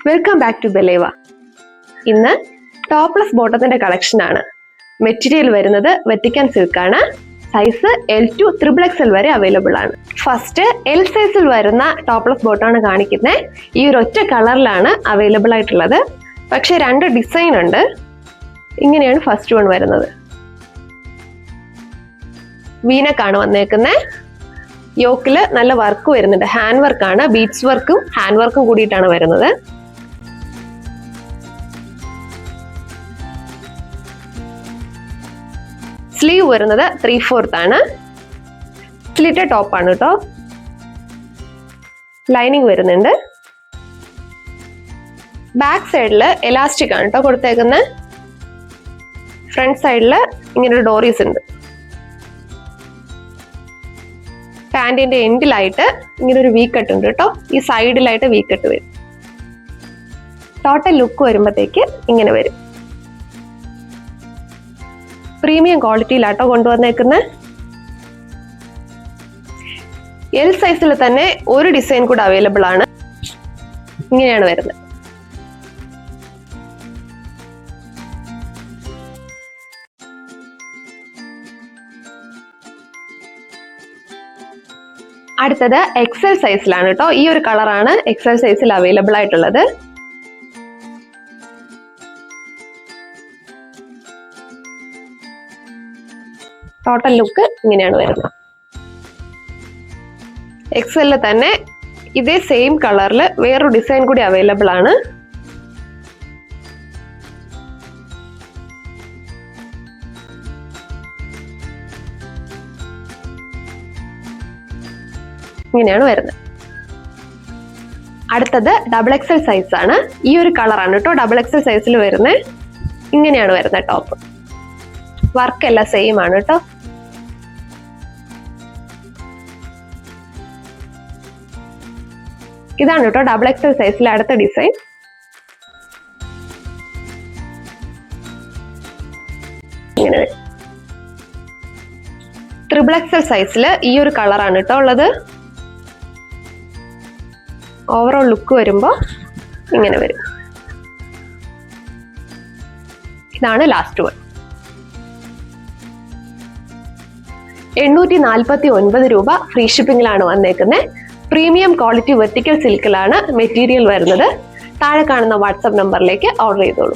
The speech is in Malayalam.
വെൽക്കം ബാക്ക് ടു ബെലേവ. ഇന്ന് ടോപ്ലെസ് ബോട്ടത്തിന്റെ കളക്ഷൻ ആണ്. മെറ്റീരിയൽ വരുന്നത് വെറ്റിക്കൻ സിൽക്ക് ആണ്. സൈസ് L2 XXL വരെ അവൈലബിൾ ആണ്. ഫസ്റ്റ് L സൈസിൽ വരുന്ന ടോപ്ലെസ് ബോട്ടാണ് കാണിക്കുന്നത്. ഈ ഒരു ഒറ്റ കളറിലാണ് അവൈലബിൾ ആയിട്ടുള്ളത്. പക്ഷെ രണ്ട് ഡിസൈൻ ഉണ്ട്. ഇങ്ങനെയാണ് ഫസ്റ്റ് വൺ വരുന്നത്. വീനക്കാണ് വന്നേക്കുന്നത്. യോക്കില് നല്ല വർക്ക് വരുന്നുണ്ട്. ഹാൻഡ് വർക്കാണ്. ബീഡ്സ് വർക്കും ഹാൻഡ് വർക്കും കൂടിയിട്ടാണ് വരുന്നത്. സ്ലീവ് വരുന്നത് 3/4 ആണ്. സ്ലിറ്റ് ടോപ്പ് ആണ് കേട്ടോ. ലൈനിങ് വരുന്നുണ്ട്. ബാക്ക് സൈഡില് എലാസ്റ്റിക് ആണ് കേട്ടോ കൊടുത്തേക്കുന്നത്. ഫ്രണ്ട് സൈഡില് ഇങ്ങനെ ഡോറീസ് ഉണ്ട്. പാന്റിന്റെ എൻഡിലായിട്ട് ഇങ്ങനെ ഒരു വി കട്ട് ഉണ്ട് കേട്ടോ. ഈ സൈഡിലായിട്ട് വി കട്ട് വരും. ടോട്ടൽ ലുക്ക് വരുമ്പോഴത്തേക്ക് ഇങ്ങനെ വരും. പ്രീമിയം ക്വാളിറ്റിയിലാട്ടോ കൊണ്ടുവന്നേക്കുന്നത്. L സൈസിൽ തന്നെ ഒരു ഡിസൈൻ കൂടെ അവൈലബിൾ ആണ്. ഇങ്ങനെയാണ് വരുന്നത്. അടുത്തത് XL സൈസിലാണ് കേട്ടോ. ഈ ഒരു കളറാണ് XL സൈസിൽ അവൈലബിൾ ആയിട്ടുള്ളത്. ടോട്ടൽ ലുക്ക് ഇങ്ങനെയാണ് വരുന്നത്. XL തന്നെ ഇതേ സെയിം കളറിൽ വേറൊരു ഡിസൈൻ കൂടി അവൈലബിൾ ആണ്. ഇങ്ങനെയാണ് വരുന്നത്. അടുത്തത് XXL സൈസ് ആണ്. ഈ ഒരു കളറാണ് കേട്ടോ XXL സൈസിൽ വരുന്നത്. ഇങ്ങനെയാണ് വരുന്നത് ടോപ്പ്. വർക്ക് എല്ലാം സെയിം ആണ് കേട്ടോ. ഇതാണ് കേട്ടോ XXL സൈസിലെ അടുത്ത ഡിസൈൻ. ഇങ്ങനെ XXL സൈസില് ഈ ഒരു കളറാണ് കേട്ടോ ഉള്ളത്. ഓവറോൾ ലുക്ക് വരുമ്പോ ഇങ്ങനെ വരും. ഇതാണ് ലാസ്റ്റ് വൺ. 849 രൂപ ഫ്രീ ഷിപ്പിംഗിലാണ് വന്നേക്കുന്നത്. പ്രീമിയം ക്വാളിറ്റി വെർട്ടിക്കൽ സിൽക്കിലാണ് മെറ്റീരിയൽ വരുന്നത്. താഴെ കാണുന്ന വാട്സ്ആപ്പ് നമ്പറിലേക്ക് ഓർഡർ ചെയ്തോളൂ.